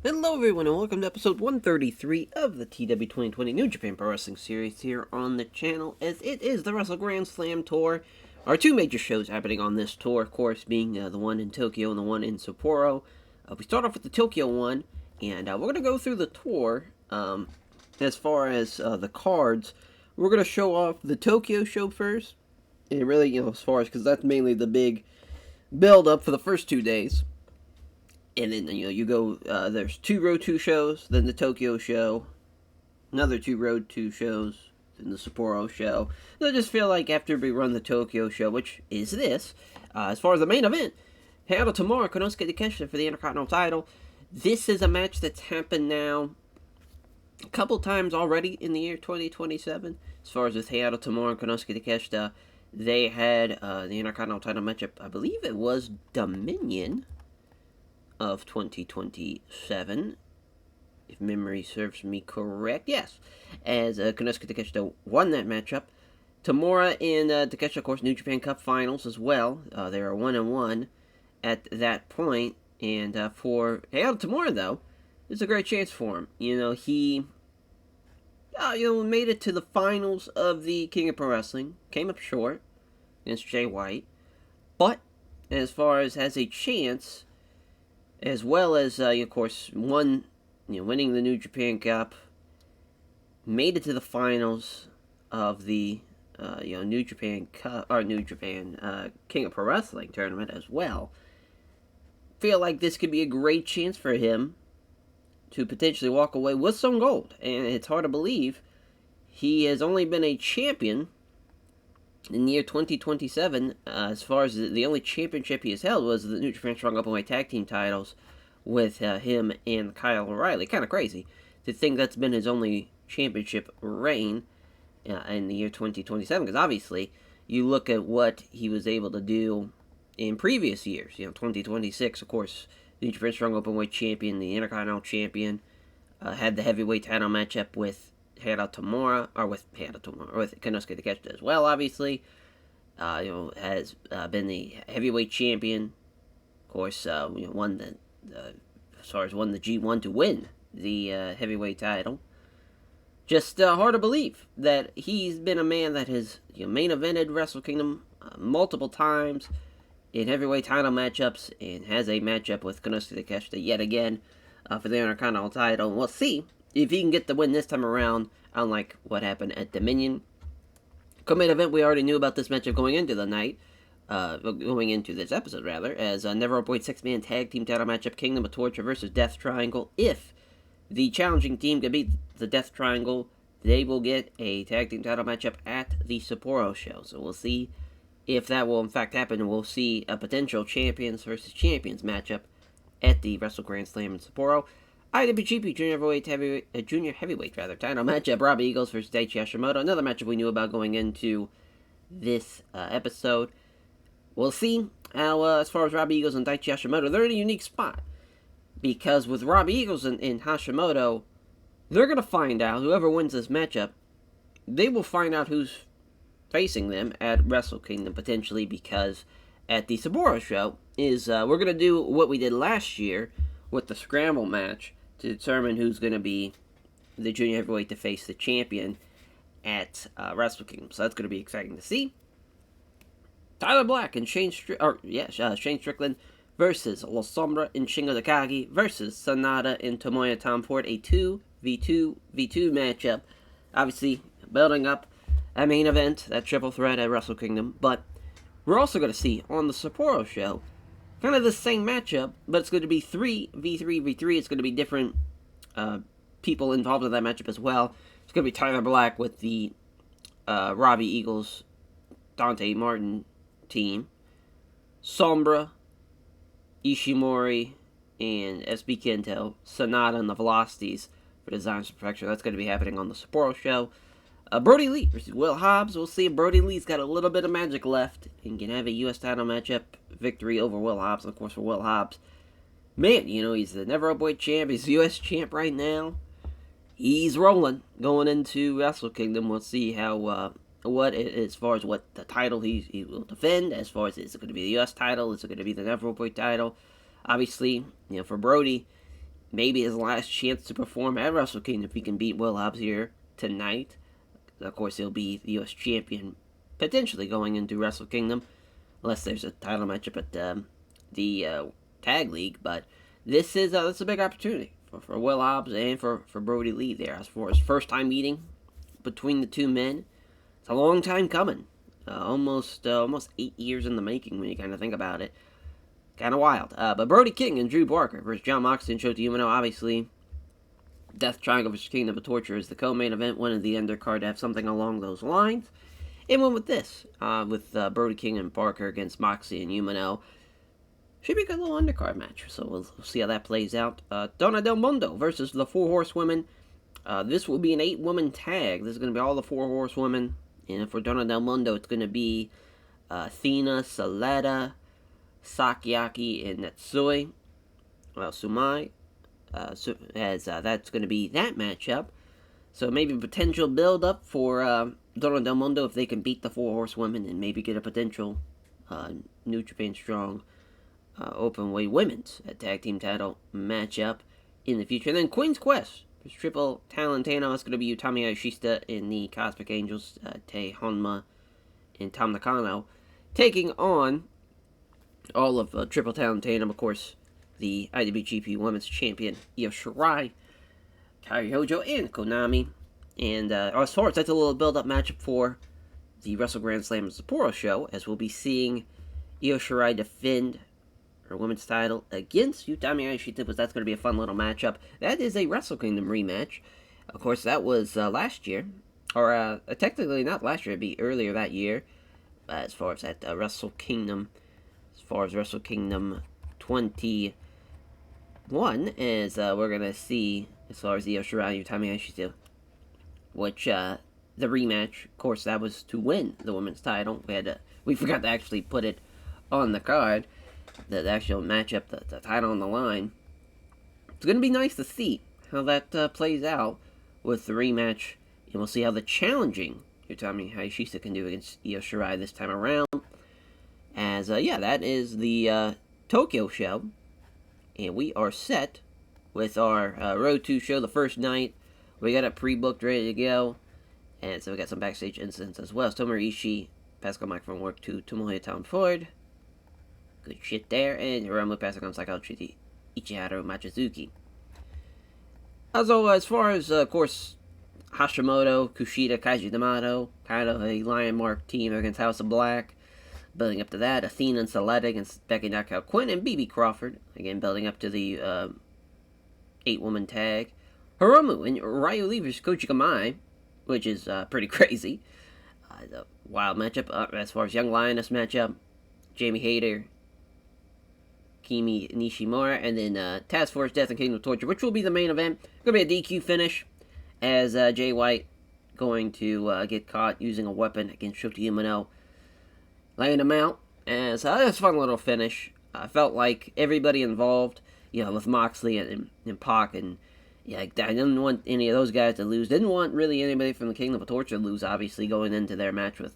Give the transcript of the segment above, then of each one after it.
Hello everyone and welcome to episode 133 of the TEW 2020 New Japan Pro Wrestling Series here on the channel, as it is the Wrestle Grand Slam Tour. Our two major shows happening on this tour, of course, being the one in Tokyo and the one in Sapporo. We start off with the Tokyo one, and we're going to go through the tour. As far as the cards, we're going to show off the Tokyo show first, and really, as far as, because that's mainly the big build-up for the first 2 days. And then, you go, there's two Road 2 shows, then the Tokyo show, another two Road 2 shows, then the Sapporo show. So I just feel like after we run the Tokyo show, which is this, as far as the main event, Hayato Tamura, Konosuke Takeshita for the Intercontinental title. This is a match that's happened now a couple times already in the year 2027. As far as with Hayato Tamura and Konosuke Takeshita, they had the Intercontinental title matchup, I believe it was Dominion of 2027, if memory serves me correct. Yes, as Konosuke Takeshita won that matchup. Tamura and Takeshita, of course, New Japan Cup Finals as well. They are 1-1 at that point. And for Hayato Tamura, though, it's a great chance for him. He made it to the finals of the King of Pro Wrestling. Came up short against Jay White. But as far as has a chance, as well as, of course, winning the New Japan Cup, made it to the finals of the, New Japan Cup, or New Japan King of Pro Wrestling tournament as well. Feel like this could be a great chance for him to potentially walk away with some gold. And it's hard to believe he has only been a champion in the year 2027, as far as the only championship he has held was the New Japan Strong Openweight Tag Team titles with him and Kyle O'Reilly. Kind of crazy to think that's been his only championship reign in the year 2027, because obviously you look at what he was able to do in previous years. 2026, of course, New Japan Strong Openweight champion, the Intercontinental champion, had the heavyweight title matchup with with Konosuke Takeshita as well, obviously. Has been the heavyweight champion. Of course, won the G1 to win the heavyweight title. Just hard to believe that he's been a man that has main evented Wrestle Kingdom multiple times in heavyweight title matchups, and has a matchup with Konosuke Takeshita yet again for the Intercontinental title. And we'll see if he can get the win this time around, unlike what happened at Dominion. Co-main event, we already knew about this matchup going into the night, going into this episode, rather, as Never Openweight 6-man tag team title matchup, Kingdom of Torture versus Death Triangle. If the challenging team can beat the Death Triangle, they will get a tag team title matchup at the Sapporo show. So we'll see if that will in fact happen. We'll see a potential champions versus champions matchup at the Wrestle Grand Slam in Sapporo. IWGP Junior Heavyweight title matchup, Robbie Eagles versus Daichi Hashimoto. Another matchup we knew about going into this episode. We'll see how, as far as Robbie Eagles and Daichi Hashimoto, they're in a unique spot. Because with Robbie Eagles and Hashimoto, they're going to find out, whoever wins this matchup, they will find out who's facing them at Wrestle Kingdom, potentially, because at the Sapporo show is, we're going to do what we did last year with the Scramble match to determine who's going to be the junior heavyweight to face the champion at Wrestle Kingdom. So that's going to be exciting to see. Tyler Black and Shane Strickland versus La Sombra and Shingo Takagi versus Sanada and Tomoya Tom Ford. A 2v2 matchup. Obviously, building up a main event, that triple threat at Wrestle Kingdom. But we're also going to see on the Sapporo show kind of the same matchup, but it's going to be 3v3v3. It's going to be different people involved in that matchup as well. It's going to be Tyler Black with the Robbie Eagles, Dante Martin team. Sombra, Ishimori, and SB Kento. Sanada and the Velocities for Designs of Perfection. That's going to be happening on the Sapporo show. Brody Lee versus Will Hobbs. We'll see if Brody Lee's got a little bit of magic left and can have a U.S. title matchup victory over Will Hobbs. And of course, for Will Hobbs, man, he's the Never Openweight champ. He's U.S. champ right now. He's rolling going into Wrestle Kingdom. We'll see how as far as what the title he will defend. As far as, is it going to be the U.S. title? Is it going to be the Never Openweight title? Obviously, for Brody, maybe his last chance to perform at Wrestle Kingdom if he can beat Will Hobbs here tonight. Of course, he'll be the U.S. champion potentially going into Wrestle Kingdom, unless there's a title matchup at the Tag League. But this is a big opportunity for Will Hobbs and for Brody Lee there. As for his first time meeting between the two men, it's a long time coming. Almost 8 years in the making when you kind of think about it. Kind of wild. But Brody King and Drew Barker versus Jon Moxley and Shota Umino, obviously. Death Triangle vs. Kingdom of Torture is the co-main event. Wanted the undercard to have something along those lines. And went with this. With Brody King and Barker against Moxley and Umino. Should be a good little undercard match. So we'll see how that plays out. Donna Del Mundo versus the Four Horsewomen. This will be an 8-woman tag. This is going to be all the Four Horsewomen. And for Donna Del Mundo, it's going to be Athena, Saletta, Sakyaki, and Natsui. Sumai. That's going to be that matchup. So maybe a potential build-up for Donna Del Mundo if they can beat the Four Horsewomen and maybe get a potential New Japan Strong Openweight Women's Tag Team title matchup in the future. And then Queen's Quest. There's Triple Talentano. It's going to be Utami Hayashishita in the Cosmic Angels, Tei Honma and Tam Nakano, taking on all of Triple Talentano, of course, the IWGP Women's Champion, Io Shirai, Kairi Hojo, and Konami. And as far as that's a little build-up matchup for the Wrestle Grand Slam Sapporo show, as we'll be seeing Io Shirai defend her women's title against Utami Hayashishita, but that's going to be a fun little matchup. That is a Wrestle Kingdom rematch. Of course, that was last year. Or, technically not last year, it'd be earlier that year. As far as that Wrestle Kingdom. As far as Wrestle Kingdom 21, as we're going to see, as far as the Io Shirai Utami Hayashishita, which, the rematch, of course, that was to win the women's title. We forgot to actually put it on the card. The actual matchup, the title on the line. It's going to be nice to see how that plays out with the rematch. And we'll see how the challenging Utami Hayashishita can do against Io Shirai this time around. As, that is the Tokyo show. And we are set with our Road 2 show the first night. We got it pre-booked, ready to go. And so we got some backstage incidents as well. Tomohiro Ishii, Pascal microphone work to Tomohiro Tom Ford. Good shit there. And Hiromu passing on psychology to Ichiharu Machizuki. Also, as far as, of course, Hashimoto, Kushida, Kaiji Yamato, kind of a Lion Mark team against House of Black. Building up to that, Athena and Saletta against Becky Knockout Quinn and BB Crawford. Again, building up to the 8-woman tag. Hiromu and Ryu Lee versus Koji Kamai, which is pretty crazy. The wild matchup. As far as Young Lioness matchup, Jamie Hayter, Kimi Nishimura, and then Task Force Death and Kingdom of Torture, which will be the main event. Going to be a DQ finish, as Jay White going to get caught using a weapon against Shota Umino, laying him out. And so that's a fun little finish. I felt like everybody involved, with Moxley and Pac, and I didn't want any of those guys to lose. Didn't want really anybody from the Kingdom of Torture to lose, obviously, going into their match with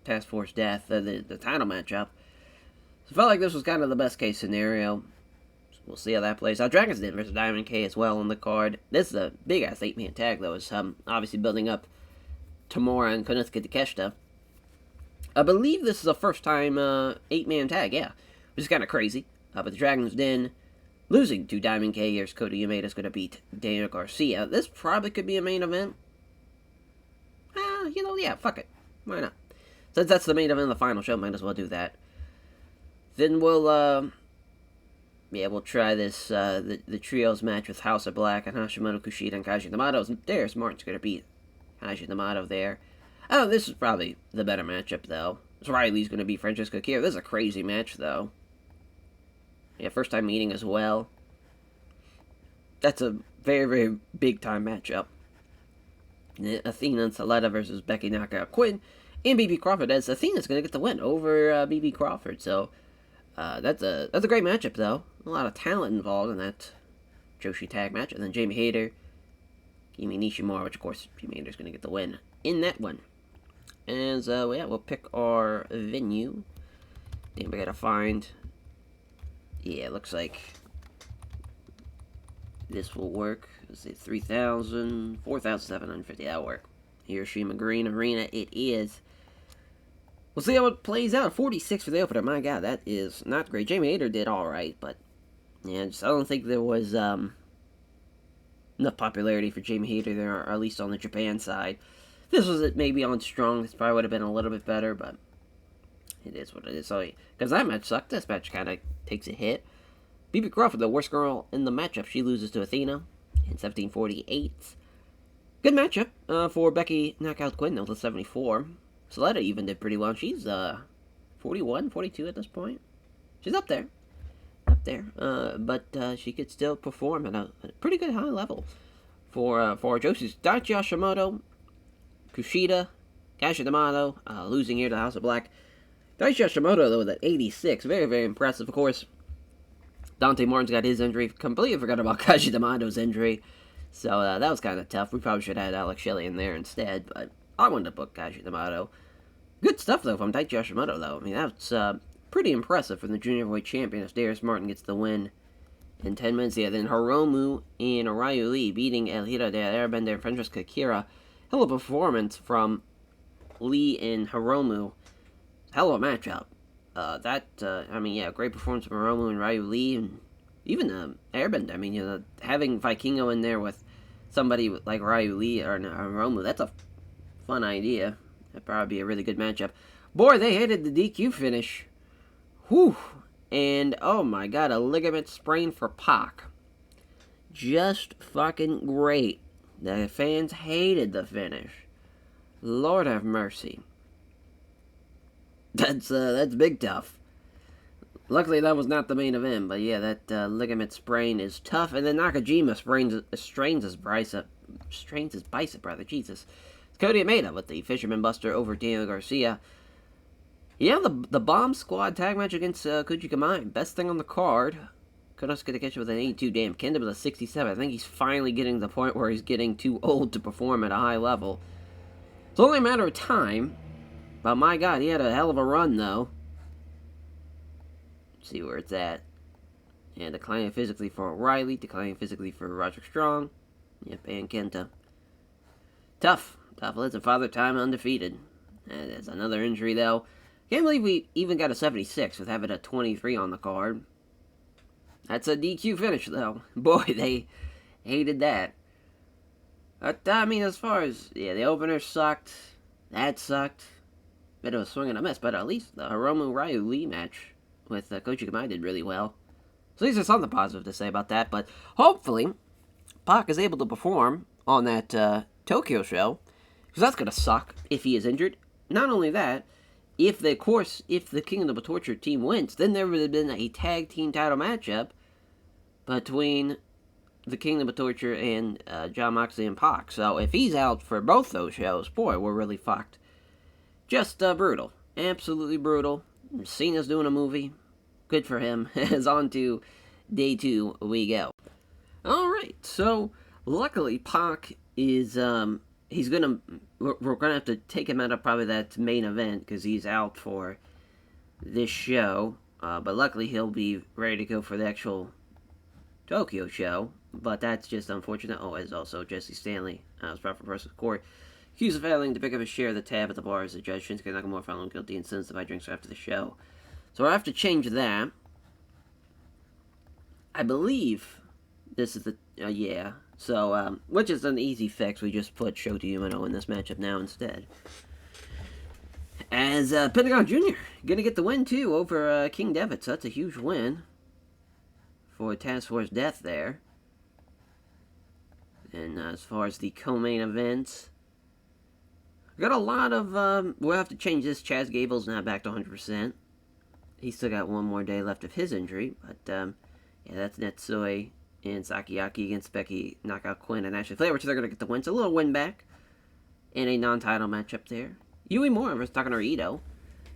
Task Force Death, the title matchup. So I felt like this was kind of the best case scenario. So we'll see how that plays out. Dragon's Den versus Diamond K as well on the card. This is a big-ass 8-man tag, though. It's obviously building up Tamura and Konosuke Takeshita. I believe this is a first-time 8-man tag, yeah. Which is kind of crazy. But the Dragon's Den losing to Diamond K. Here's Kota Umeda is going to beat Daniel Garcia. This probably could be a main event. Yeah, fuck it. Why not? Since that's the main event of the final show, might as well do that. Then we'll try this, the trios match with House of Black and Hashimoto, Kushida, and Kaiji Yamato. There's Martin's going to beat Kaiji Yamato there. Oh, this is probably the better matchup, though. Riley's going to beat Francesco Akira. This is a crazy match, though. Yeah, first time meeting as well. That's a very, very big-time matchup. Athena and Saletta versus Becky Knockout Quinn and BB Crawford, as Athena's going to get the win over BB Crawford. So, that's a great matchup, though. A lot of talent involved in that Joshi tag match. And then Jamie Hayter, Kimi Nishimura, which, of course, Jamie Hayter's going to get the win in that one. And, we'll pick our venue. Then we got to find... Yeah, it looks like This will work. Let's say 3,000, 4,750. That'll work. Hiroshima Green Arena it is. We'll see how it plays out. 46 for the opener. My God, that is not great. Jamie Hayter did alright, but yeah, I don't think there was enough popularity for Jamie Hayter there, or at least on the Japan side. If this was it maybe on Strong, this probably would have been a little bit better, but it is what it is. So, because that match sucked, this match kind of takes a hit. Bibi Crawford, the worst girl in the matchup, she loses to Athena in 17:48. Good matchup for Becky Knockout Quinn, though, to 74. Saletta even did pretty well. She's 41, 42 at this point. She's up there. But she could still perform at a pretty good high level for Joshi's Daichi Hashimoto, Kushida, Kashi D'Amato, losing here to the House of Black. Daichi Hashimoto, though, at 86. Very, very impressive. Of course, Dante Martin's got his injury. Completely forgot about Kashi D'Amato's injury. So that was kind of tough. We probably should have had Alex Shelley in there instead, but I wanted to book Kashi D'Amato. Good stuff, though, from Daichi Hashimoto, though. I mean, that's pretty impressive from the junior heavyweight champion if Darius Martin gets the win in 10 minutes. Yeah, then Hiromu and Ryu Lee beating El Hiro de Airbender and Francesca Kira. Hell of a performance from Lee and Hiromu. Hell of a matchup. I mean, yeah, great performance from Hiromu and Ryu Lee, and even Airbender. I mean, you know, having Vikingo in there with somebody like Ryu Lee or Hiromu, that's a fun idea. That'd probably be a really good matchup. Boy, they hated the DQ finish. Whew. And, oh my God, a ligament sprain for Pac. Just fucking great. The fans hated the finish. Lord have mercy. That's big tough. Luckily, that was not the main event, but yeah, that ligament sprain is tough. And then Nakajima strains his bicep, brother. Jesus. It's Cody Ameda with the Fisherman Buster over Daniel Garcia. Yeah, the Bomb Squad tag match against Koji Kamai. Best thing on the card. Konosuke to catch with an 82. Damn, Kenda with a 67. I think he's finally getting to the point where he's getting too old to perform at a high level. It's only a matter of time. But my God, he had a hell of a run, though. Let's see where it's at. And declining physically for O'Reilly. Declining physically for Roderick Strong. Yep, and Kenta. Tough. Listen, Father Time undefeated. And there's another injury, though. Can't believe we even got a 76 with having a 23 on the card. That's a DQ finish, though. Boy, they hated that. But, I mean, as far as, yeah, the opener sucked. That sucked. Bit of a swing and a miss, but at least the Hiromu Ryu Lee match with Koji Kamai did really well. So at least there's something positive to say about that. But hopefully, Pac is able to perform on that Tokyo show. Because that's going to suck if he is injured. Not only that, if the Kingdom of Torture team wins, then there would have been a tag team title matchup between the Kingdom of Torture and Jon Moxley and Pac. So if he's out for both those shows, boy, we're really fucked. Just brutal. Absolutely brutal. Cena's doing a movie. Good for him. As on to day 2 we go. Alright, so luckily Pac is, we're gonna have to take him out of probably that main event because he's out for this show. But luckily he'll be ready to go for the actual Tokyo show. But that's just unfortunate. Oh, as also Jesse Stanley, was brought from Personal Court. Accused of failing to pick up his share of the tab at the bar as the judge Shinsuke Nakamura found him guilty and sentenced to 5 drinks after the show. So I have to change that. I believe this is the, yeah. So, which is an easy fix. We just put Shota Umino in this matchup now instead. As Pentagon Jr. gonna get the win too over King Devitt. So that's a huge win for Task Force Death there. And as far as the co-main events, got a lot of, we'll have to change this. Chaz Gable's now back to 100%. He's still got one more day left of his injury, but, yeah, that's Netsui and Sakiyaki against Becky, Knockout Quinn, and Ashley Flair, which they're going to get the win. So a little win back in a non-title matchup there. Yui Mura versus Takanori Ito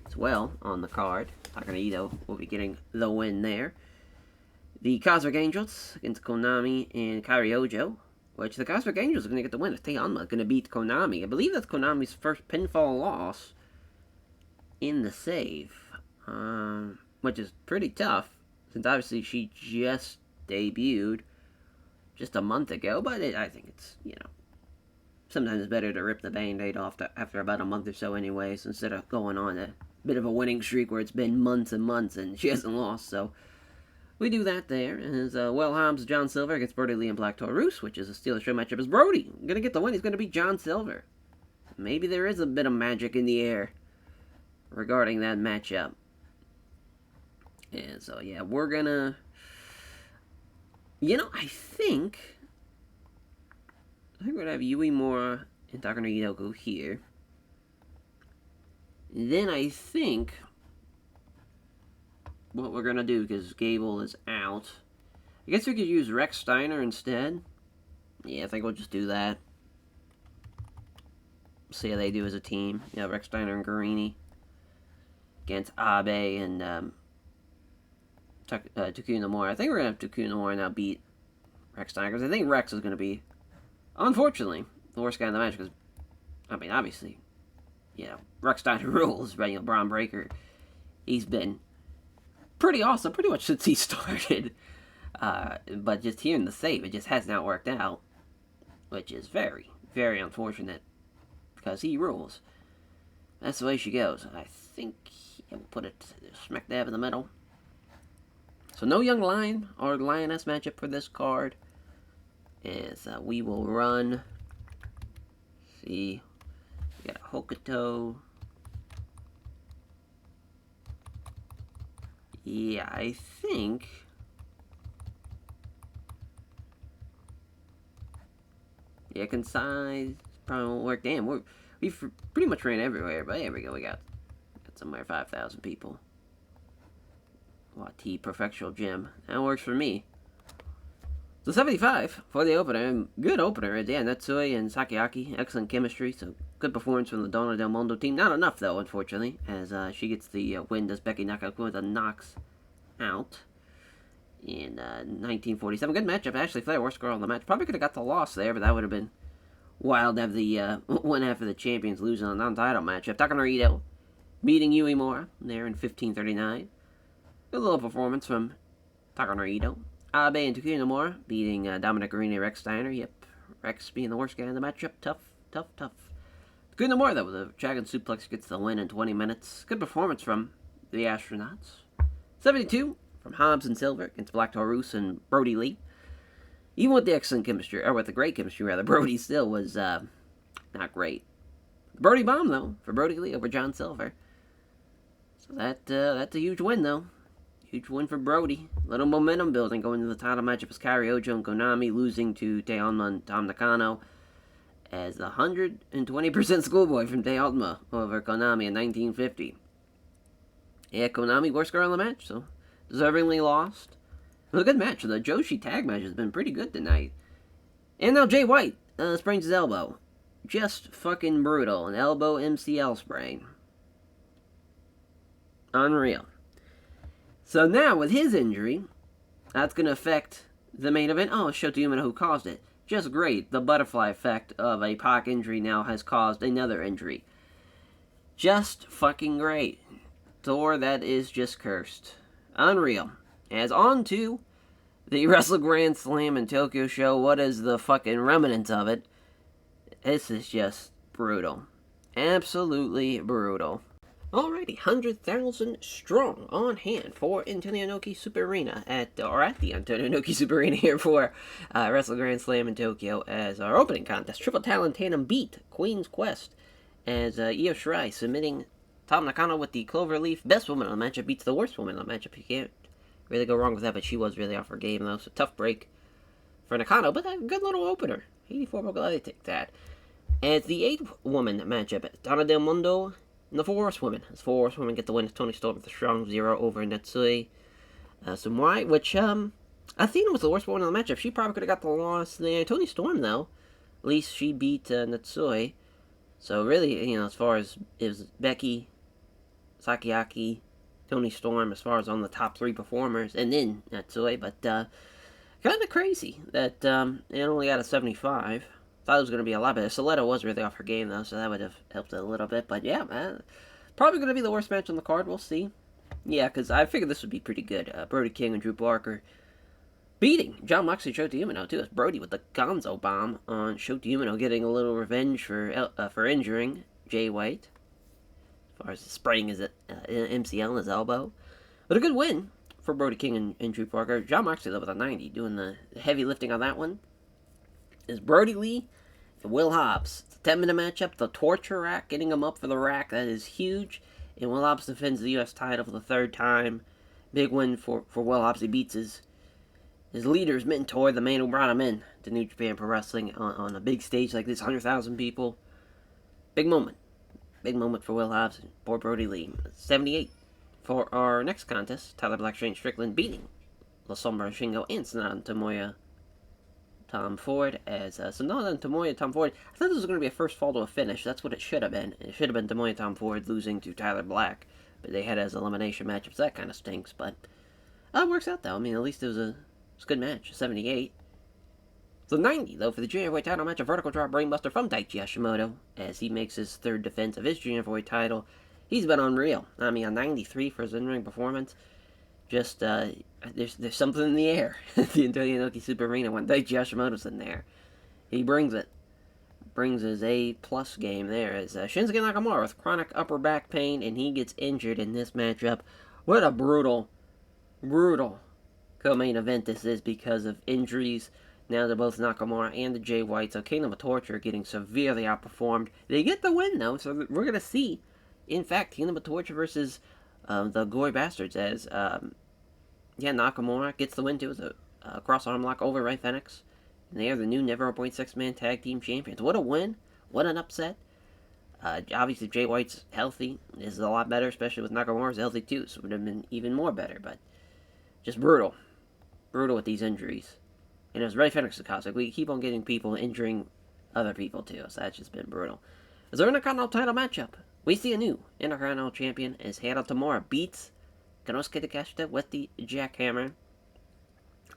as well on the card. Takanori Ito will be getting the win there. The Cosmic Angels against Konami and Kairi Ojo, which the Cosmic Angels are going to get the win. Teyanma going to beat Konami. I believe that's Konami's first pinfall loss in the save, which is pretty tough, since obviously she just debuted just a month ago, but I think it's, sometimes it's better to rip the Band-Aid off after about a month or so anyways, instead of going on a bit of a winning streak where it's been months and months and she hasn't lost, so we do that there. And as Will Hobbs, John Silver against Brody Lee and Black Taurus, which is a Steel Show matchup, is Brody going to get the win. He's going to beat John Silver. Maybe there is a bit of magic in the air regarding that matchup. And so, yeah, we're going to... I think we're going to have Yui Mora and Takano Ito go here. Then I think what we're going to do, because Gable is out, I guess we could use Rex Steiner instead. Yeah, I think we'll just do that. See how they do as a team. Yeah, Rex Steiner and Guarini against Abe and Takuya Nomura. I think we're going to have Takuya Nomura now beat Rex Steiner, because I think Rex is going to be, unfortunately, the worst guy in the match, because, obviously, Rex Steiner rules, but, Braun Breaker, he's been pretty awesome, pretty much since he started, but just hearing the save, it just has not worked out, which is very, very unfortunate, because he rules. That's the way she goes. I think we'll put it smack dab in the middle. So no young lion or lioness matchup for this card. As we will run. See, we got a Hokuto. Yeah, I think. Yeah, Kansai probably won't work. Damn, we've pretty much ran everywhere, but there we go. We got somewhere 5,000 people. Wati Perfectional Gym. That works for me. So 75 for the opener. Good opener. Yeah, Natsui and Sakiaki. Excellent chemistry. So good performance from the Donna Del Mondo team. Not enough, though, unfortunately, as she gets the win. Does Becky Nakakumata knocks out in 1947. Good matchup. Ashley Flair, worst girl in the match. Probably could have got the loss there, but that would have been wild to have the one half of the champions losing a non-title matchup. Takano Ito beating Yui Mora there in 1539. Good little performance from Takano Ito. Abe and Takuya Nomura beating Dominic Guarini and Rex Steiner. Yep, Rex being the worst guy in the matchup. Tough. Takuya Nomura, though, with a Dragon Suplex, gets the win in 20 minutes. Good performance from the Astronauts. 72 from Hobbs and Silver against Black Taurus and Brody Lee. Even with the excellent chemistry, or with the great chemistry, rather, Brody still was not great. Brody bomb, though, for Brody Lee over John Silver. So that's a huge win, though. Huge win for Brody. Little momentum building going into the title matchup as Kairi Ojo and Konami losing to Teonma and Tam Nakano as the 120% schoolboy from Teonma over Konami in 1950. Yeah, Konami, worst girl in the match, so deservingly lost. It was a good match. The Joshi tag match has been pretty good tonight. And now Jay White sprains his elbow. Just fucking brutal. An elbow MCL sprain. Unreal. So now, with his injury, that's going to affect the main event. Oh, Shota Umino who caused it. Just great. The butterfly effect of a Pac injury now has caused another injury. Just fucking great. Thor, that is just cursed. Unreal. As on to the Wrestle Grand Slam in Tokyo show. What is the fucking remnants of it? This is just brutal. Absolutely brutal. Alrighty, 100,000 strong on hand for Antonio Inoki Super Arena at the Antonio Inoki Super Arena here for Wrestle Grand Slam in Tokyo as our opening contest. Triple Talon Tandem beat Queen's Quest as Io Shirai submitting Tam Nakano with the Cloverleaf. Best woman on the matchup beats the worst woman on the matchup. You can't really go wrong with that, but she was really off her game though, so tough break for Nakano, but a good little opener. 84, but glad they take that. As the 8-woman matchup, Donna Del Mondo and the 4 Horsewomen. As 4 Horsewomen get the win, Toni Storm with a strong 0 over Natsui Sumai, which, Athena was the worst woman in the matchup. She probably could have got the loss there. Toni Storm, though, at least she beat Natsui. So really, as far as it was Becky, Sakiaki, Toni Storm, as far as on the top 3 performers, and then Natsui, but kind of crazy that it only got a 75. Thought it was going to be a lot better. Soleto was really off her game, though, so that would have helped it a little bit. But yeah, man, probably going to be the worst match on the card. We'll see. Yeah, because I figured this would be pretty good. Brody King and Drew Barker beating John Moxley, Shota Umino, too. It's Brody with the Gonzo bomb on Shota Umino, getting a little revenge for injuring Jay White, as far as spraying his MCL in his elbow. But a good win for Brody King and Drew Parker. John Moxley, though, with a 90, doing the heavy lifting on that one. Is Brody Lee and Will Hobbs. It's a 10-minute matchup. The torture rack, getting him up for the rack, that is huge. And Will Hobbs defends the U.S. title for the third time. Big win for Will Hobbs. He beats his leader, his mentor, the man who brought him in to New Japan Pro Wrestling on a big stage like this, 100,000 people. Big moment. Big moment for Will Hobbs and poor Brody Lee. 78 for our next contest. Tyler Black, Shane Strickland beating La Sombra Shingo and Sanada Tomoya Tom Ford as Sanada Tomoya Tom Ford. I thought this was going to be a first fall to a finish. That's what it should have been. It should have been Tomoya Tom Ford losing to Tyler Black. But they had it as elimination matchups. That kind of stinks, but it works out, though. I mean, at least it was a good match. 78. So 90, though, for the junior heavyweight title match. A vertical drop brainbuster from Daichi Hashimoto as he makes his third defense of his junior heavyweight title. He's been unreal. I mean, a 93 for his in-ring performance. Just, there's something in the air at the Antonio Inoki Super Arena when Daichi Hashimoto's in there. He brings it. Brings his A-plus game there as Shinsuke Nakamura with chronic upper back pain, and he gets injured in this matchup. What a brutal co-main event this is because of injuries. Now to both Nakamura and the Jay White, so Kingdom of Torture getting severely outperformed. They get the win, though, so we're going to see, in fact, Kingdom of Torture versus the Gory Bastards as, Nakamura gets the win, too, with a cross-arm lock over Ray Fenix. And they are the new Never Open 6-man tag team champions. What a win. What an upset. Obviously, Jay White's healthy. This is a lot better, especially with Nakamura's healthy, too, so it would have been even more better, but just brutal. Brutal with these injuries. And it was Ray Fenix the cause. Like, we keep on getting people injuring other people, too, so that's just been brutal. As our Intercontinental title matchup, we see a new Intercontinental champion as Hiro Tamura beats Konosuke Takeshita with the jackhammer.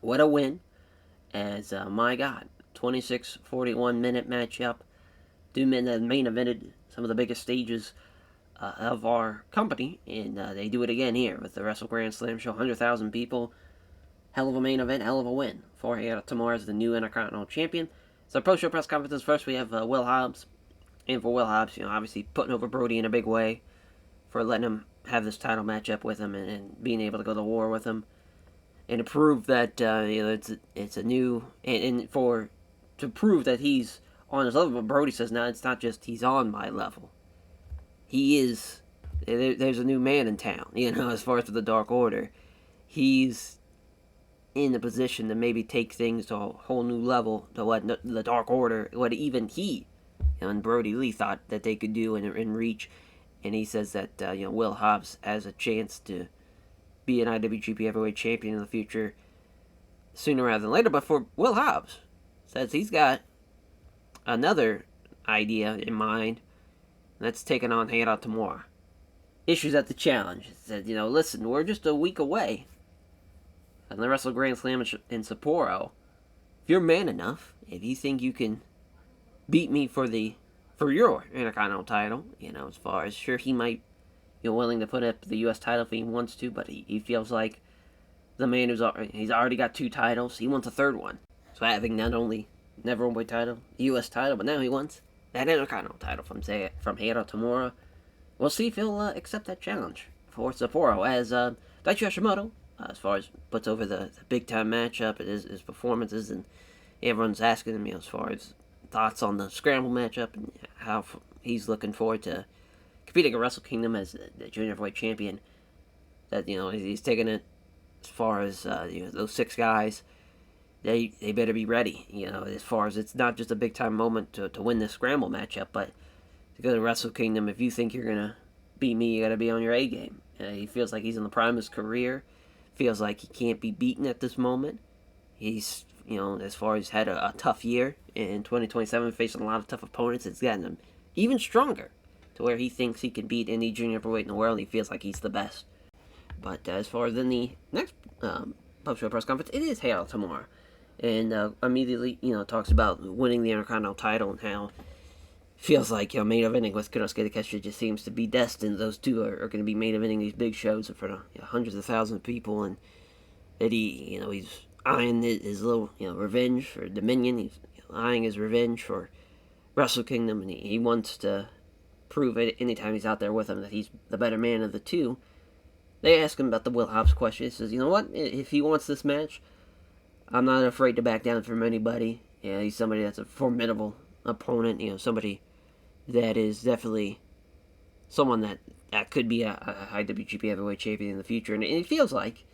What a win. As, my God, 26-41 minute matchup. Two men that main evented some of the biggest stages of our company. And they do it again here with the Wrestle Grand Slam show. 100,000 people. Hell of a main event, hell of a win for Hiro Tamura as the new Intercontinental champion. So, post-show press conferences. First, we have Will Hobbs. And for Will Hobbs, obviously putting over Brody in a big way for letting him have this title matchup with him and being able to go to war with him. And to prove that it's a new and to prove that he's on his level. But Brody says now it's not just he's on my level. He is. There's a new man in town. As far as the Dark Order, he's in the position to maybe take things to a whole new level to what the Dark Order, what even he and Brody Lee thought that they could do and reach. And he says that Will Hobbs has a chance to be an IWGP Heavyweight Champion in the future sooner rather than later. But for Will Hobbs, says he's got another idea in mind, and that's taking on Hiro Tamura. Issues at the challenge. Said, listen, we're just a week away from the Wrestle Grand Slam in Sapporo. If you're man enough, if you think you can beat me for your Intercontinental title, as far as sure he might willing to put up the U.S. title if he wants to, but he feels like the man he's already got 2 titles. He wants a third one. So having not only Never Open title, U.S. title, but now he wants that Intercontinental title from Hiro Tamura. We'll see if he'll accept that challenge for Sapporo as Daichi Hashimoto, as far as puts over the big time matchup and his performances, and everyone's asking him as far as thoughts on the Scramble matchup and how he's looking forward to competing at Wrestle Kingdom as the junior heavyweight champion. That he's taking it as far as those 6 guys. They better be ready. As far as it's not just a big time moment to win this Scramble matchup, but to go to Wrestle Kingdom. If you think you're gonna beat me, you gotta be on your A game. He feels like he's in the prime of his career. Feels like he can't be beaten at this moment. He's as far as had a tough year in 2027, facing a lot of tough opponents. It's gotten him even stronger, to where he thinks he can beat any junior heavyweight in the world. He feels like he's the best. But as far as in the next post-show press conference, it is Hiro Tamura. And immediately, talks about winning the Intercontinental title and how feels like, main eventing with Konosuke Takeshita just seems to be destined. Those two are going to be main eventing these big shows in front of hundreds of thousands of people. And that he's eyeing his little, revenge for Dominion. He's eyeing his revenge for Wrestle Kingdom, and he wants to prove it anytime he's out there with him that he's the better man of the two. They ask him about the Will Hobbs question. He says, you know what? If he wants this match, I'm not afraid to back down from anybody. Yeah, he's somebody that's a formidable opponent. Somebody that is definitely someone that could be a high WGP heavyweight champion in the future. And it feels like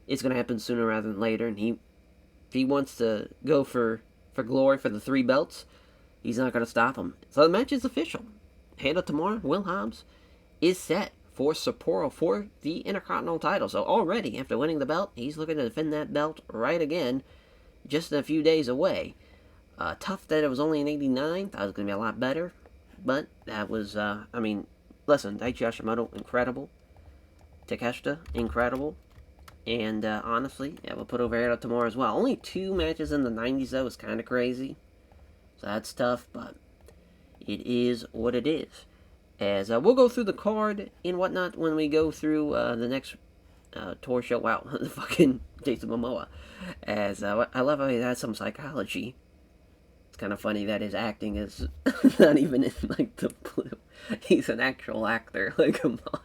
it's going to happen sooner rather than later. And if he wants to go for glory for the 3 belts, he's not going to stop him. So the match is official. Halo tomorrow, Will Hobbs is set for Sapporo for the Intercontinental title. So already, after winning the belt, he's looking to defend that belt right again, just a few days away. Tough that it was only in '89. Thought it was going to be a lot better. But that was, listen, Daichi Hashimoto, incredible. Takeshita, incredible. And honestly, we'll put over Halo tomorrow as well. Only 2 matches in the 90s, though, is kind of crazy. So that's tough, but it is what it is. As we'll go through the card and whatnot when we go through the next tour show. Wow, the fucking Jason Momoa. As I love how he has some psychology. It's kind of funny that his acting is not even in like the blue. He's an actual actor. Like, come on.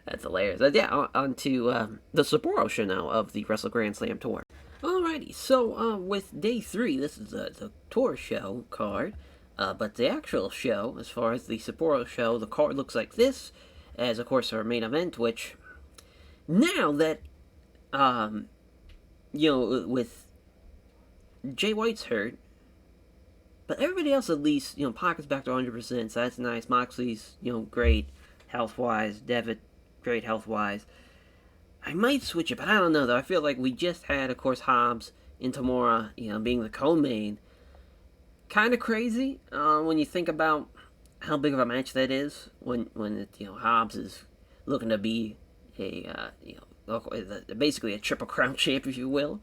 That's hilarious. On to the Sapporo show now of the Wrestle Grand Slam Tour. Alrighty, so with day 3, this is the tour show card. But the actual show, as far as the Sapporo show, the card looks like this, as of course our main event, which, now that, with Jay White's hurt, but everybody else at least, Pocket's back to 100%, so that's nice. Moxley's, great health-wise, Devitt, great health-wise. I might switch it, but I don't know, though. I feel like we just had, of course, Hobbs and Tamura, being the co-main. Kind of crazy when you think about how big of a match that is. When Hobbs is looking to be basically a Triple Crown champ, if you will.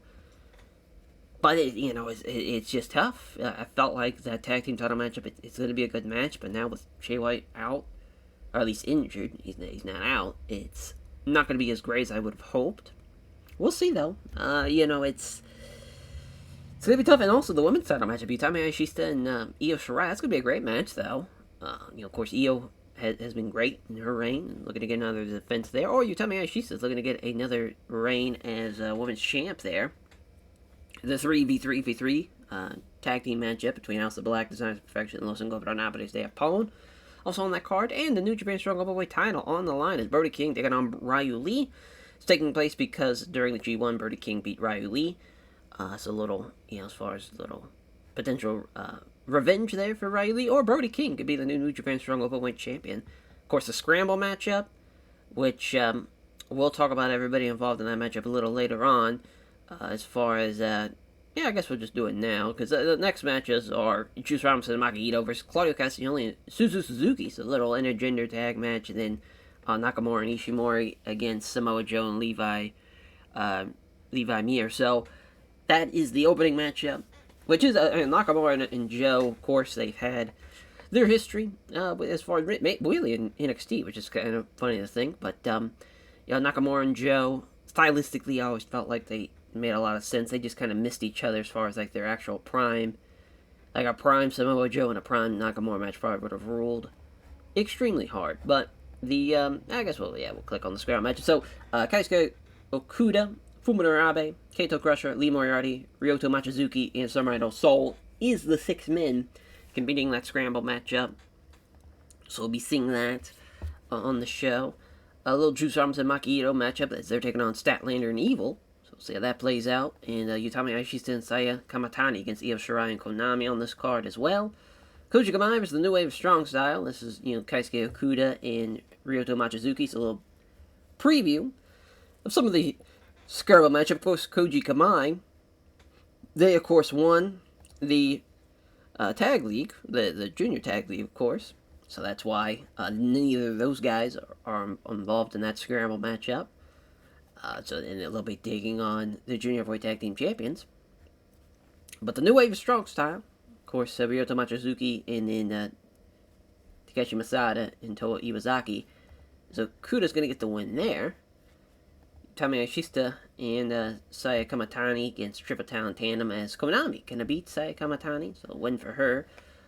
But it's just tough. I felt like that tag team title matchup, it's going to be a good match. But now with Jay White out, or at least injured, he's not out. It's not going to be as great as I would have hoped. We'll see though. It's going to be tough, and also the women's title matchup, Utami Hayashishita and Io Shirai. That's going to be a great match, though. Of course, Io has been great in her reign, looking to get another defense there. Or Utami Hayashishita is looking to get another reign as a women's champ there. The 3v3v3 tag team matchup between House of Black, Designs of Perfection, and Los Ingobernables de Japón. Also on that card, and the New Japan Strong Openweight title on the line is Brody King taking on Ryu Lee. It's taking place because during the G1, Brody King beat Ryu Lee. It's a little, as far as little potential revenge there for Ryu Lee, or Brody King could be the new Japan Strong Openweight champion. Of course, the Scramble matchup, which we'll talk about everybody involved in that matchup a little later on. As far as, I guess we'll just do it now, because the next matches are Juice Robinson and Maki Ito versus Claudio Castagnoli and Suzu Suzuki. So a little intergender tag match, and then Nakamura and Ishimori against Samoa Joe and Levi Mir. So that is the opening matchup, which is Nakamura and Joe. Of course, they've had their history as far as really in NXT, which is kind of funny to think. But Nakamura and Joe, stylistically, I always felt like they made a lot of sense. They just kind of missed each other as far as like their actual prime. Like a prime Samoa Joe and a prime Nakamura match probably would have ruled extremely hard. But the I guess we'll click on the square match. So Keisuke Okuda, Fumino Abe, Kaito Crusher, Lee Moriarty, Ryoto Machizuki, and Samurai del Sol is the 6 men competing in that scramble matchup. So we'll be seeing that on the show. A little Juice Robinson Maki Ito matchup as they're taking on Statlander and Evil. So we'll see how that plays out. And Utami Hayashishita and Saya Kamatani against Io Shirai and Konami on this card as well. Koji Kamai versus the New Wave of Strong Style. This is, Keisuke Okuda and Ryoto Machizuki. So a little preview of some of the scramble matchup. Of course, Koji Kamai, they of course won the tag league, the junior tag league, of course. So that's why neither of those guys are involved in that scramble matchup. And they'll be taking on the junior heavyweight tag team champions. But the New Wave of Strong Style, of course, Ryoto Machizuki and then Takeshi Masada and Toa Iwazaki. So Kuda's going to get the win there. Utami Ashista and Saya Kamatani against Triple Talent Tandem as Konami gonna beat Saya Kamatani, so win for her.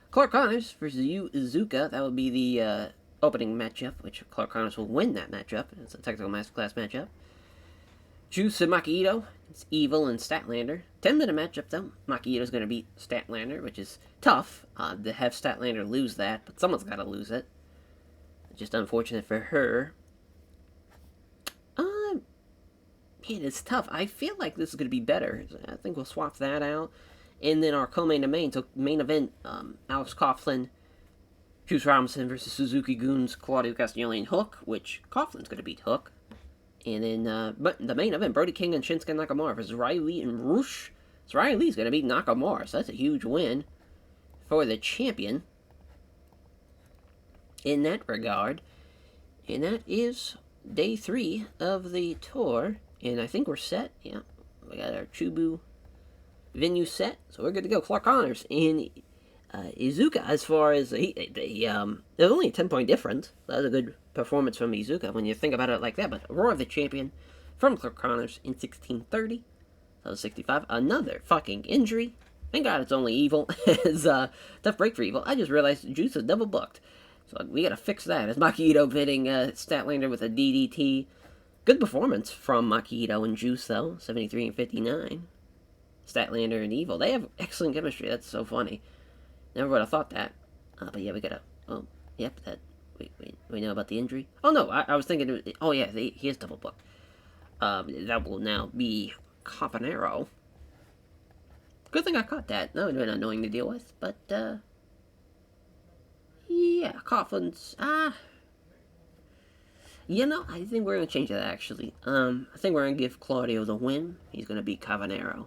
Clark Connors versus Yu Izuka, that would be the opening matchup, which Clark Connors will win that matchup. It's a technical masterclass matchup. Juice and Maki Ito, it's Evil and Statlander. 10-minute matchup though. Maki Ito's gonna beat Statlander, which is tough to have Statlander lose that, but someone's gotta lose it. Just unfortunate for her. Man, it's tough. I feel like this is going to be better. I think we'll swap that out. And then our co-main event, Alex Coughlin, Juice Robinson versus Suzuki Goons, Claudio Castagnoli, and Hook, which Coughlin's going to beat Hook. And then, but the main event, Brody King and Shinsuke Nakamura versus Riley and Roosh. So Riley's going to beat Nakamura, so that's a huge win for the champion in that regard. And that is day 3 of the tour. And I think we're set. Yeah, we got our Chubu venue set, so we're good to go. Clark Connors and Izuka. As far as there's only a 10-point difference. That was a good performance from Izuka when you think about it like that. But Roar of the Champion from Clark Connors in 1630. That was 65. Another fucking injury. Thank God it's only Evil. It's a tough break for Evil. I just realized Juice is double booked, so we gotta fix that. As Maki Ito hitting Statlander with a DDT. Good performance from Maki Ito and Juice, though. 73 and 59. Statlander and Evil. They have excellent chemistry. That's so funny. Never would have thought that. But yeah, we gotta... Oh, yep, that... We know about the injury? Oh, no, I was thinking... Oh, yeah, he is double booked. That will now be Campanero. Good thing I caught that. That would have been annoying to deal with. But, yeah, Coughlin's... You know, I think we're going to change that, actually. I think we're going to give Claudio the win. He's going to beat Cavanero.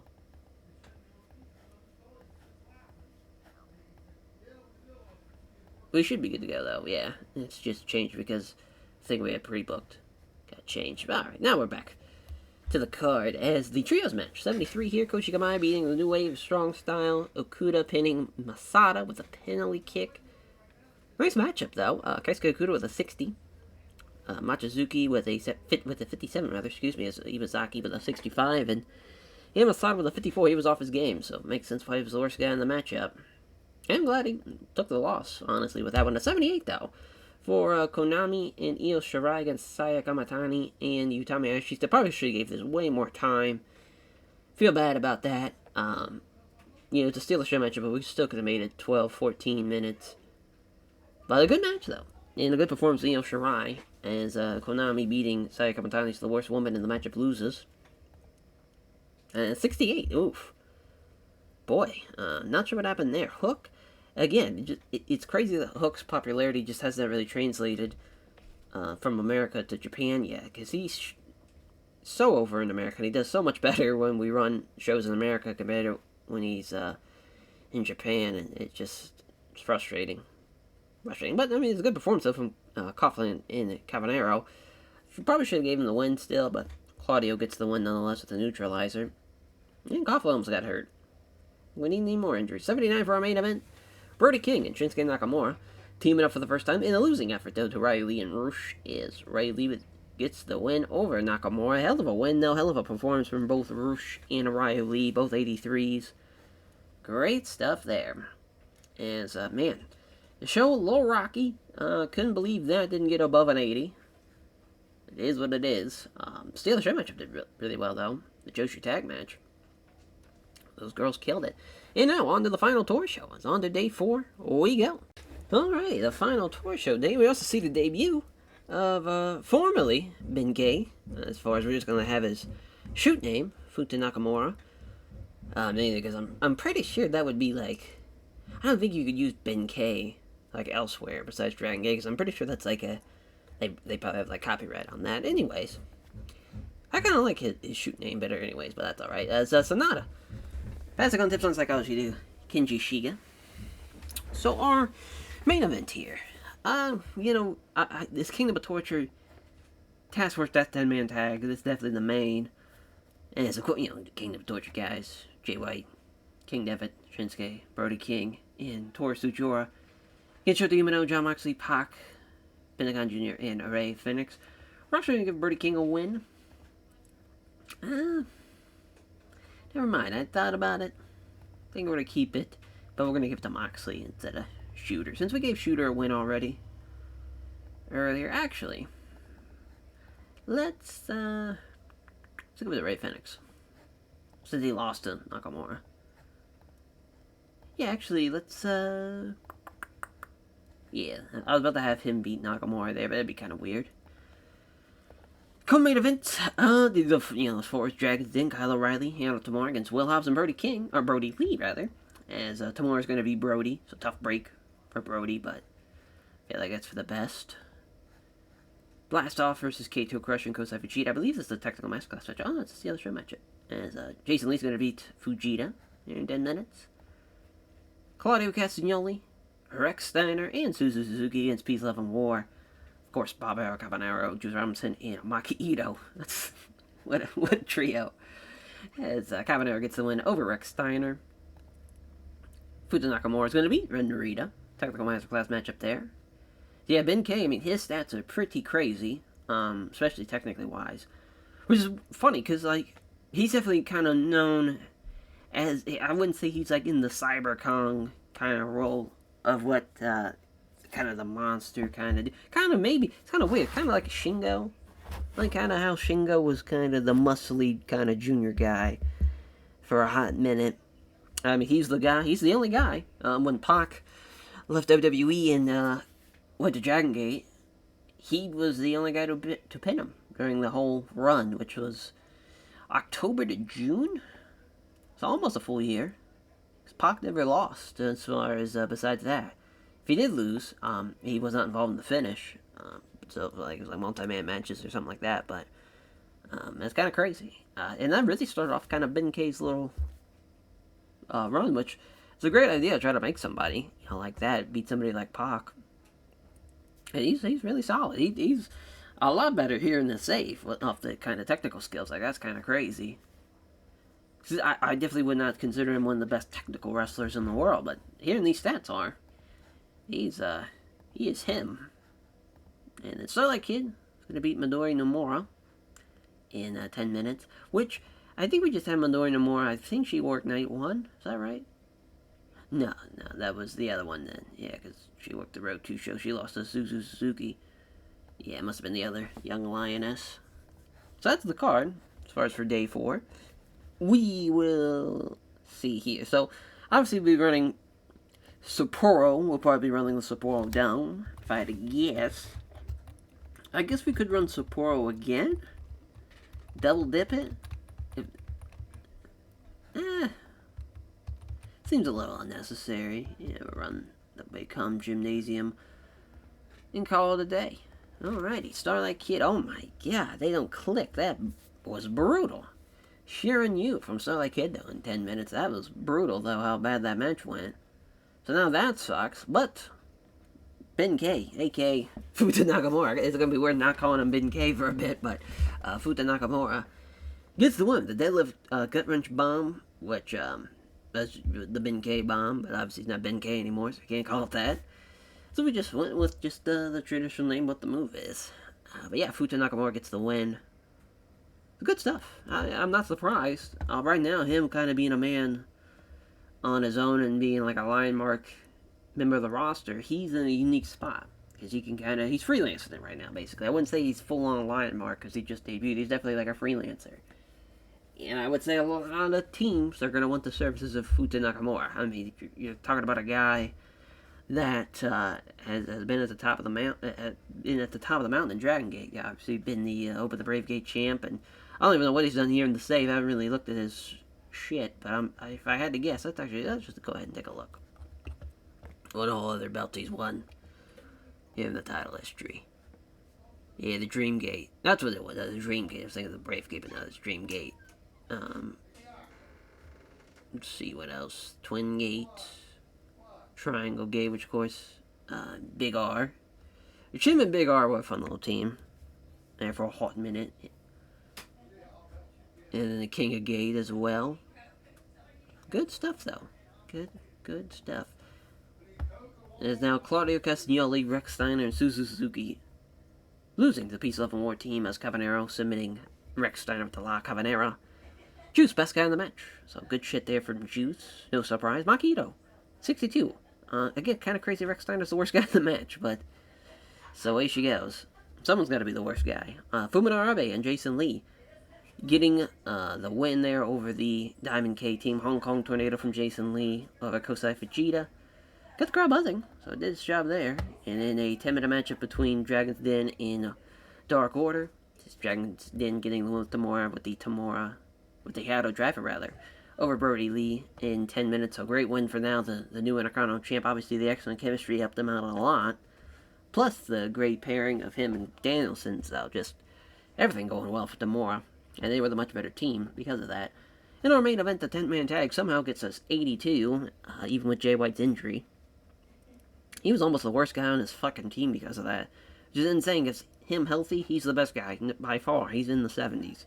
We should be good to go, though, yeah. It's just changed because I think we had pre-booked. Got changed. Alright, now we're back to the card as the Trios match. 73 here, Koshi Kamai beating the New Wave Strong Style. Okuda pinning Masada with a penalty kick. Nice matchup, though. Keisuke Okuda with a 60. Machizuki with a 57, rather, excuse me, as Iwazaki with a 65, and Masada with a 54. He was off his game, so it makes sense why he was the worst guy in the matchup. I'm glad he took the loss, honestly, with that one. A 78, though, for Konami and Io Shirai against Saya Kamatani and Utami Ashita. Probably should have gave this way more time. Feel bad about that. It's a steal the show matchup, but we still could have made it 12, 14 minutes. But a good match, though. And a good performance of Io Shirai, as Konami beating Saya Kamatani is the worst woman in the matchup loses. 68, oof. Boy, not sure what happened there. Hook, again, it's crazy that Hook's popularity just hasn't really translated from America to Japan yet, because he's so over in America, and he does so much better when we run shows in America compared to when he's in Japan, and it's frustrating. But, I mean, it's a good performance, though, from Coughlin and Cavanero. Probably should have gave him the win still, but Claudio gets the win nonetheless with the neutralizer. And Coughlin almost got hurt. We need more injuries. 79 for our main event. Brody King and Shinsuke Nakamura teaming up for the first time in a losing effort, though, to Riley and Roosh. Is Riley gets the win over Nakamura. Hell of a win, though. Hell of a performance from both Roosh and Riley. Both 83s. Great stuff there. As, man... The show, a little rocky. Couldn't believe that didn't get above an 80. It is what it is. Still, the show matchup did really well, though. The Joshi tag match. Those girls killed it. And now, on to the final tour show. It's on to day 4. We go. Alright, the final tour show day. We also see the debut of, formerly, Benkei. As far as we're just going to have his shoot name, Futa Nakamura. Mainly because I'm pretty sure that would be, like... I don't think you could use Benkei like elsewhere besides Dragon Gate, because I'm pretty sure that's like they probably have like copyright on that. Anyways, I kind of like his shoot name better anyways, but that's alright. As Sonata passing on tips on psychology to Kenji Shiga. So our main event here, this Kingdom of Torture Task Force Death 10-man tag, this is definitely the main, and it's the Kingdom of Torture guys, Jay White, King Devitt, Shinsuke, Brody King, and Toru Tsujura. Shota Umino, John Moxley, Pac, Pentagon Jr., and Ray Phoenix. We're actually going to give Brody King a win. Uh, Never mind. I thought about it. I think we're going to keep it, but we're going to give it to Moxley instead of Shooter. Since we gave Shooter a win already earlier, actually, let's go with the Ray Phoenix. Since he lost to Nakamura. Yeah, actually, let's, yeah, I was about to have him beat Nakamura there, but that'd be kind of weird. Co-main event, the Forest Dragons then Kyle O'Reilly handled tomorrow against Will Hobbs and Brody Lee, rather. As tomorrow's going to be Brody. So tough break for Brody, but I feel like that's for the best. Blast Off versus K2 Crush and Kosai Fujita. I believe this is the technical match class match. Oh, it's the other show match. As Jason Lee's going to beat Fujita in 10 minutes. Claudio Castagnoli, Rex Steiner, and Suzu Suzuki against Peace, Love, and War. Of course, Bob Arrow, Cabanero, Juice Robinson, and Maki Ito. That's what a trio. As Cabanero gets the win over Rex Steiner. Futa Nakamura is going to beat Ren Narita. Technical masterclass matchup there. Yeah, Ben K, I mean, his stats are pretty crazy, especially technically wise. Which is funny, because, like, he's definitely kind of known as, I wouldn't say he's, like, in the Cyber Kong kind of role of what, kind of the monster kind of maybe, it's kind of weird, kind of like a Shingo. Like, kind of how Shingo was kind of the muscly kind of junior guy for a hot minute. I mean, he's the only guy, when Pac left WWE and, went to Dragon Gate, he was the only guy to pin him during the whole run, which was October to June? It's almost a full year. Because Pac never lost, as far as, besides that. If he did lose, he was not involved in the finish. So, like, it was like multi-man matches or something like that, but, it's kind of crazy. And that really started off kind of Ben K's little, run, which is a great idea to try to make somebody, like that, beat somebody like Pac. And he's really solid. He's a lot better here in the safe off the kind of technical skills. Like, that's kind of crazy. I definitely would not consider him one of the best technical wrestlers in the world, but hearing these stats are, he is him. And it's Starlight Kid is going to beat Midori Nomura in 10 minutes, which I think we just had Midori Nomura. I think she worked night 1. Is that right? No, that was the other one then. Yeah, because she worked the Road 2 show. She lost to Suzu Suzuki. Yeah, it must have been the other young lioness. So that's the card, as far as for day 4. We will see here. So, obviously we'll be running Sapporo. We'll probably be running the Sapporo down, if I had to guess. I guess we could run Sapporo again? Double dip it? Seems a little unnecessary. Run the Baycom Gymnasium and call it a day. Alrighty, Starlight Kid. Oh my god, they don't click. That was brutal. Sheeran Yu from Starlight Kid, though, in 10 minutes. That was brutal, though, how bad that match went. So now that sucks, but Ben K, a.k.a. Futa Nakamura. It's going to be weird not calling him Ben K for a bit, but Futa Nakamura gets the win. The deadlift gut wrench bomb, which, that's the Ben K bomb, but obviously it's not Ben K anymore, so we can't call it that. So we just went with just the traditional name, what the move is. But yeah, Futa Nakamura gets the win. Good stuff. I'm not surprised. Right now, him kind of being a man on his own and being like a Lion Mark member of the roster, he's in a unique spot. Because he can he's freelancing it right now, basically. I wouldn't say he's full-on Lion Mark because he just debuted. He's definitely like a freelancer. And I would say a lot of teams are going to want the services of Futa Nakamura. I mean, you're talking about a guy that has been at the top of the mountain, in Dragon Gate. Yeah, obviously been the Open the Brave Gate champ, and I don't even know what he's done here in the save. I haven't really looked at his shit, but if I had to guess, let's just go ahead and take a look. What all other belts he's won in the title history? Yeah, the Dream Gate. That's what it was. The Dream Gate. I was thinking of the Brave Gate, but now it's Dream Gate. Let's see what else. Twin Gate. Triangle Gate, which of course, Big R. Chim and Big R were a fun little team. There for a hot minute. And then the King of Gate as well. Good stuff, though. Good stuff. It is now Claudio Castagnoli, Rex Steiner, and Suzu Suzuki losing to the Peace, Love, and War team as Cabanero submitting Rex Steiner with the La Cabanera. Juice, best guy in the match. So good shit there from Juice. No surprise. Makito, 62. Again, kind of crazy. Rex Steiner's the worst guy in the match, but so away she goes. Someone's got to be the worst guy. Fumino Abe and Jason Lee getting the win there over the Diamond K team. Hong Kong Tornado from Jason Lee over Kosai Fujita. Got the crowd buzzing, so it did its job there. And in a 10-minute matchup between Dragon's Den and Dark Order. Dragon's Den getting the win with the Hato Driver rather, over Brody Lee in 10 minutes. So great win for now, the new Intercontinental champ. Obviously the excellent chemistry helped them out a lot. Plus the great pairing of him and Danielson, so just everything going well for Tamura. And they were the much better team because of that. In our main event, the 10-man tag somehow gets us 82, even with Jay White's injury. He was almost the worst guy on his fucking team because of that. Which is insane, because him healthy, he's the best guy by far. He's in the 70s.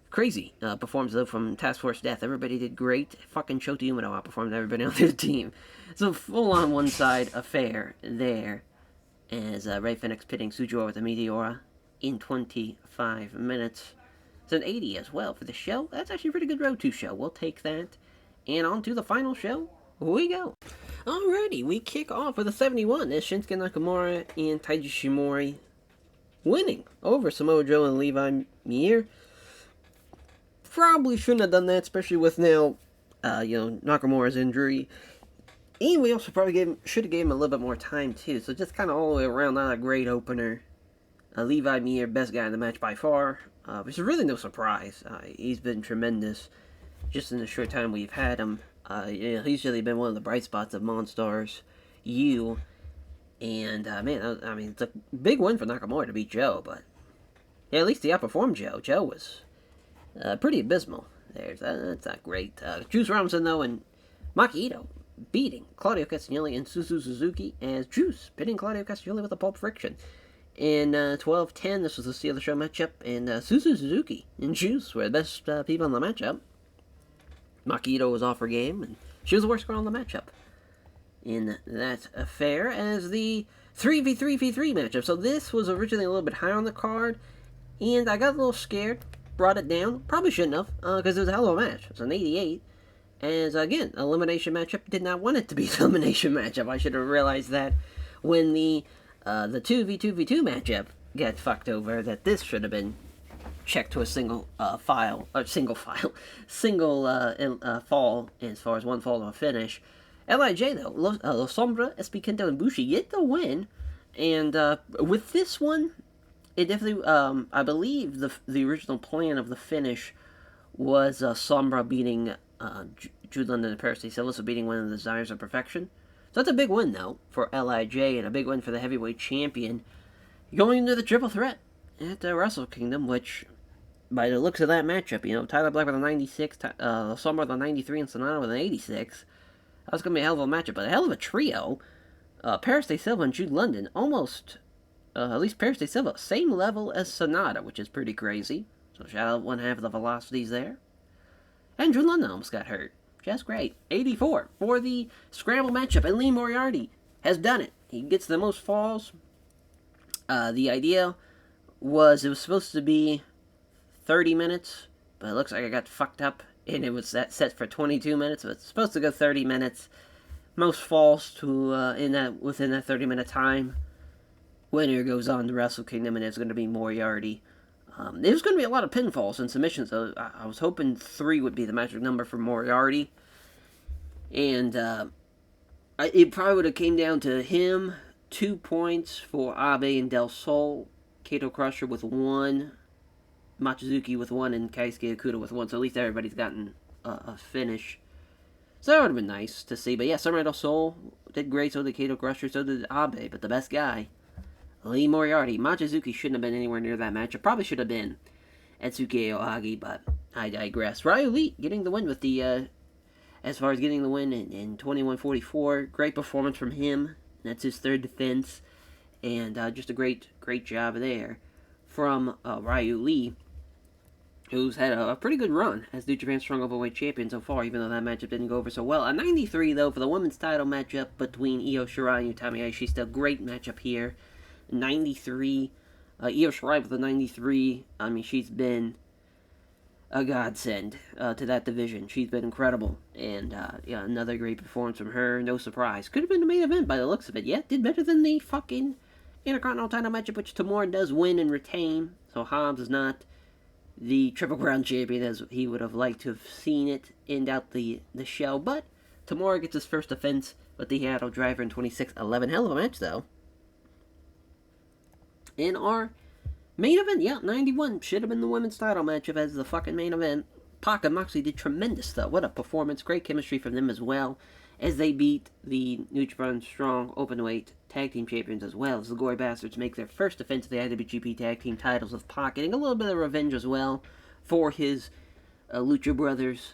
Crazy performance, though, from Task Force Death. Everybody did great. Fucking Shota Umino outperformed everybody on their team. So full-on one-side affair there, as Ray Phoenix pitting Sujiro with the Meteora in 25 minutes. It's an 80 as well for the show. That's actually a pretty good Road to show. We'll take that. And on to the final show we go. Alrighty, we kick off with a 71 as Shinsuke Nakamura and Taiji Shimori winning over Samoa Joe and Levi Meir. Probably shouldn't have done that, especially with now, Nakamura's injury. And we also probably should have gave him a little bit more time, too. So just kind of all the way around, not a great opener. Levi Meir, best guy in the match by far. Which is really no surprise. He's been tremendous just in the short time we've had him. He's really been one of the bright spots of Monstars U. And, it's a big win for Nakamura to beat Joe, but yeah, at least he outperformed Joe. Joe was pretty abysmal. That's not great. Juice Robinson, though, and Maki Ito beating Claudio Castagnoli and Suzu Suzuki as Juice pitting Claudio Castagnoli with a Pulp Friction. In 12-10, this was the Steal the Show matchup, and Suzu Suzuki and Juice were the best people in the matchup. Maki Ito was off her game, and she was the worst girl in the matchup in that affair as the 3v3v3 matchup. So this was originally a little bit higher on the card, and I got a little scared, brought it down. Probably shouldn't have, because it was a hell of a match. It was an 88. As, again, elimination matchup. Did not want it to be an elimination matchup. I should have realized that when the 2v2v2 matchup got fucked over, that this should have been checked to a single fall as far as one fall to a finish. LIJ, though, La Sombra, SP Kento, and Bushi get the win, and with this one, it definitely, I believe the original plan of the finish was Sombra beating Jude London and Paris Silva, beating one of the Desires of Perfection. So that's a big win, though, for LIJ, and a big win for the heavyweight champion, going into the triple threat at Wrestle Kingdom, which, by the looks of that matchup, Tyler Black with a 96, Sombra with a 93, and Sonata with an 86. That was going to be a hell of a matchup, but a hell of a trio. Paris Silva and Jude London, almost, at least Paris Silva, same level as Sonata, which is pretty crazy. So shout out one half of the velocities there. And Jude London almost got hurt. Just great. 84 for the scramble matchup, and Lee Moriarty has done it. He gets the most falls. The idea was it was supposed to be 30 minutes, but it looks like I got fucked up, and it was set for 22 minutes, but it's supposed to go 30 minutes. Most falls to within that 30-minute time. Winner goes on to Wrestle Kingdom, and it's going to be Moriarty. There's going to be a lot of pinfalls and submissions, so I was hoping 3 would be the magic number for Moriarty. And it probably would have came down to him, 2 points for Abe and Del Sol, Kato Crusher with 1, Machizuki with 1, and Keisuke Okuda with 1, so at least everybody's gotten a finish. So that would have been nice to see, but yeah, Samurai Del Sol did great, so did Kato Crusher, so did Abe, but the best guy, Lee Moriarty. Machizuki shouldn't have been anywhere near that match. It probably should have been Etsuke Ohagi, but I digress. Ryu Lee getting the win with the, as far as getting the win in 21:44. Great performance from him. That's his 3rd defense. And just a great job there from Ryu Lee, who's had a pretty good run as New Japan Strong Overweight Champion so far, even though that matchup didn't go over so well. A 93, though, for the women's title matchup between Io Shirai and Utami Aishi. Still great matchup here. 93 Io Shirai with the 93. I mean, she's been a godsend to that division. She's been incredible. And, yeah, another great performance from her. No surprise. Could have been the main event by the looks of it. Yeah, did better than the fucking Intercontinental title matchup, which Tamura does win and retain. So Hobbs is not the Triple Crown champion as he would have liked to have seen it end out the show. But Tamura gets his first defense with the Seattle Driver in 26-11. Hell of a match, though. In our main event, yeah, 91. Should have been the women's title matchup as the fucking main event. Pac and Moxley did tremendous, though. What a performance. Great chemistry from them as well, as they beat the New Japan Strong Openweight Tag Team Champions, as well as the Gory Bastards make their first defense of the IWGP Tag Team titles, with Pac getting a little bit of revenge as well for his Lucha Brothers,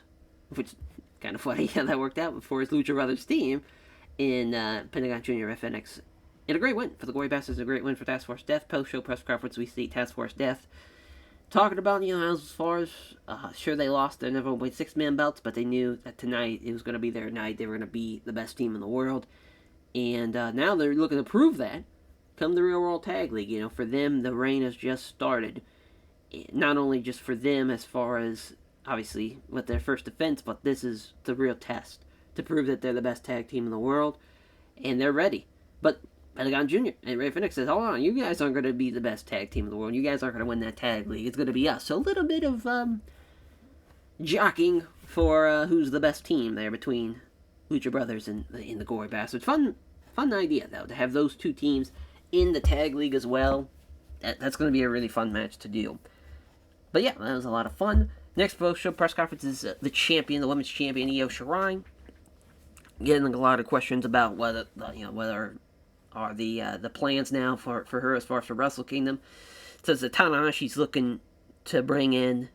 which is kind of funny how that worked out, for his Lucha Brothers team in Pentagon Jr. FNX. And a great win for the Gory Bastards, a great win for Task Force Death. Post-show press conference, we see Task Force Death talking about, as far as, sure they lost their number 1.6-man belts, but they knew that tonight it was going to be their night. They were going to be the best team in the world. And now they're looking to prove that come the Real World Tag League. For them, the reign has just started. Not only just for them as far as, obviously, with their first defense, but this is the real test to prove that they're the best tag team in the world. And they're ready. But Pentagon Jr. and Ray Phoenix says, hold on, you guys aren't going to be the best tag team in the world. You guys aren't going to win that tag league. It's going to be us. So a little bit of jockeying for who's the best team there between Lucha Brothers and the Gory Bastards. Fun idea, though, to have those two teams in the tag league as well. That's going to be a really fun match to do. But yeah, that was a lot of fun. Next post-show press conference is the champion, the women's champion, Io Shirai. Getting a lot of questions about whether are the plans now for her as far as for Wrestle Kingdom. It says that Tanahashi's looking to bring in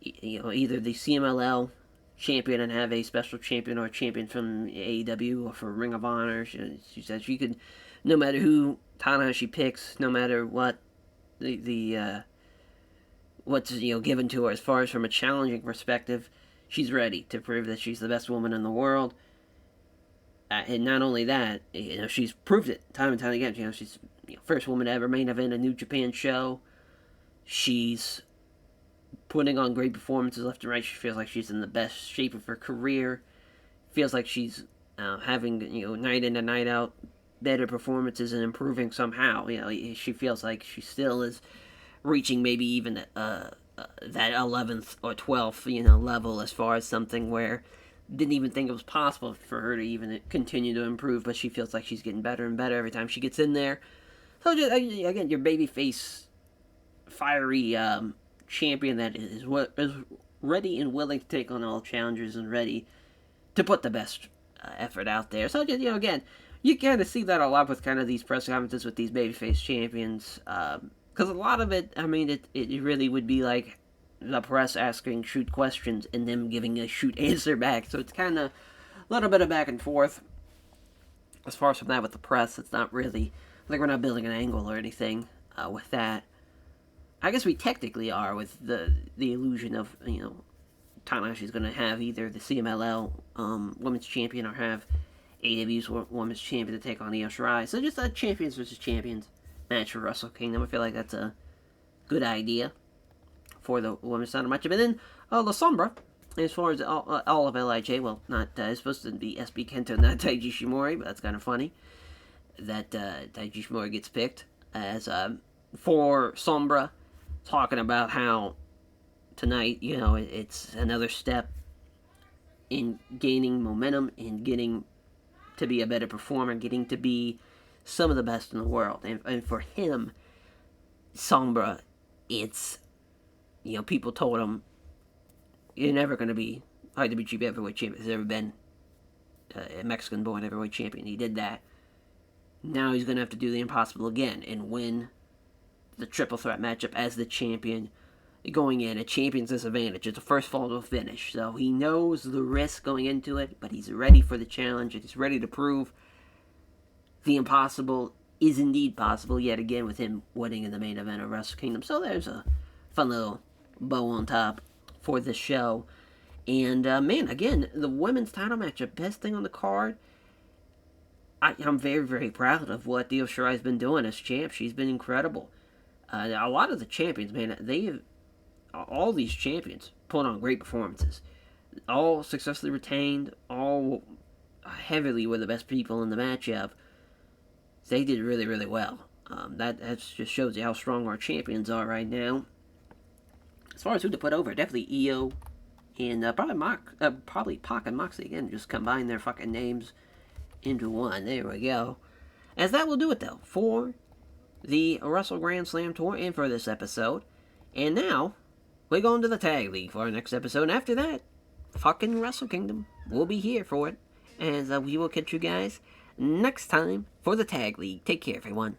either the CMLL champion and have a special champion or a champion from AEW or for Ring of Honor. She said she could, no matter who Tanahashi picks, no matter what what's given to her as far as from a challenging perspective, she's ready to prove that she's the best woman in the world. And not only that, she's proved it time and time again. She's first woman to ever main event a New Japan show. She's putting on great performances left and right. She feels like she's in the best shape of her career. Feels like she's having night in and night out better performances and improving somehow. She feels like she still is reaching maybe even that 11th or 12th level as far as something where didn't even think it was possible for her to even continue to improve, but she feels like she's getting better and better every time she gets in there. So just, again, your babyface, fiery champion that is ready and willing to take on all challenges and ready to put the best effort out there. So just, again, you kind of see that a lot with kind of these press conferences with these babyface champions, because a lot of it, it really would be like the press asking shoot questions and them giving a shoot answer back. So it's kind of a little bit of back and forth. As far as from that with the press, it's not really like we're not building an angle or anything with that. I guess we technically are with the illusion of Tanahashi's going to have either the CMLL women's champion or have AEW's women's champion to take on Io Shirai. So just a champions versus champions match for Wrestle Kingdom. I feel like that's a good idea for the women's title matchup. And then La Sombra, as far as all of LIJ, well, not it's supposed to be SB Kento, not Taiji Shimori, but that's kind of funny that Taiji Shimori gets picked as for Sombra, talking about how tonight, it's another step in gaining momentum and getting to be a better performer, getting to be some of the best in the world. And for him, Sombra, it's people told him, you're never going to be IWGP Heavyweight Champion. There's ever been a Mexican-born Heavyweight Champion. He did that. Now he's going to have to do the impossible again and win the triple threat matchup as the champion. Going in, a champion's disadvantage. It's a first fall to a finish. So he knows the risk going into it, but he's ready for the challenge, and he's ready to prove the impossible is indeed possible yet again with him winning in the main event of Wrestle Kingdom. So there's a fun little bow on top for this show. And, man, again, the women's title matchup, best thing on the card. I'm very, very proud of what Io Shirai's been doing as champ. She's been incredible. A lot of the champions, man, all these champions put on great performances. All successfully retained, all heavily were the best people in the matchup. They did really, really well. That just shows you how strong our champions are right now. As far as who to put over, definitely EO and probably Pac and Moxley again. Just combine their fucking names into one. There we go. As that will do it though for the Wrestle Grand Slam Tour and for this episode. And now we're going to the Tag League for our next episode. And after that, fucking Wrestle Kingdom. We'll be here for it. And we will catch you guys next time for the Tag League. Take care, everyone.